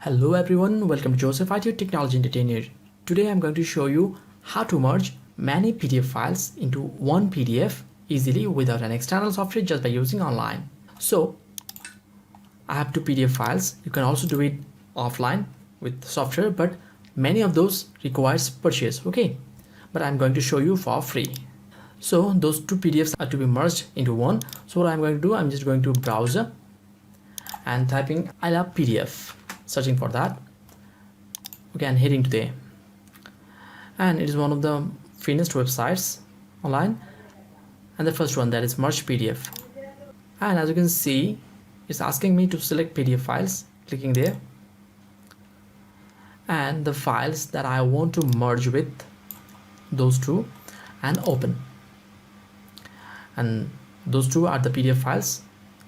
Hello everyone, welcome to Joseph IT Technology Entertainer. Today I'm going to show you how to merge many PDF files into one PDF easily without an external software just by using online. So I have two PDF files. You can also do it offline with software, but many of those requires purchase, okay? But I'm going to show you for free. So those two PDFs are to be merged into one. So what I'm going to do, I'm just going to browser and typing I love PDF, searching for that. Okay, and heading to there, and it is one of the finest websites online, and the first one, that is merge PDF. And as you can see, it's asking me to select PDF files, clicking there, and the files that I want to merge with, those two, and open. And those two are the PDF files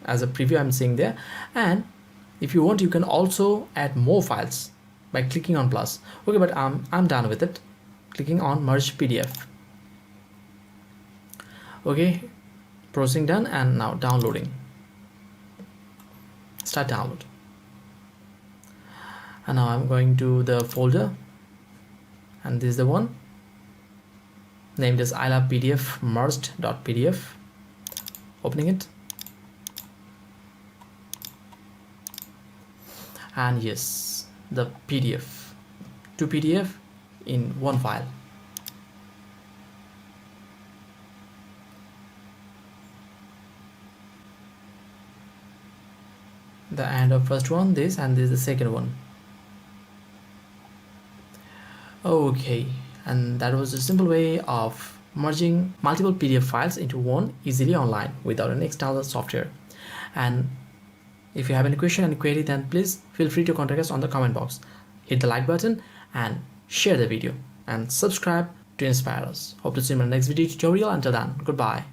as a preview I'm seeing there. And if you want, you can also add more files by clicking on plus. Okay, but I'm done with it, clicking on merge PDF. Okay, processing done, and now downloading. Start download. And now I'm going to the folder, and this is the one named as I love PDF merged.pdf. Opening it, and yes, the PDF, two PDF in one file. The end of first one, this, and this is the second one. Okay, and that was a simple way of merging multiple PDF files into one easily online without an external software. And if you have any question and query, then please feel free to contact us on the comment box. Hit the like button and share the video and subscribe to inspire us. Hope to see you in my next video tutorial. Until then, goodbye.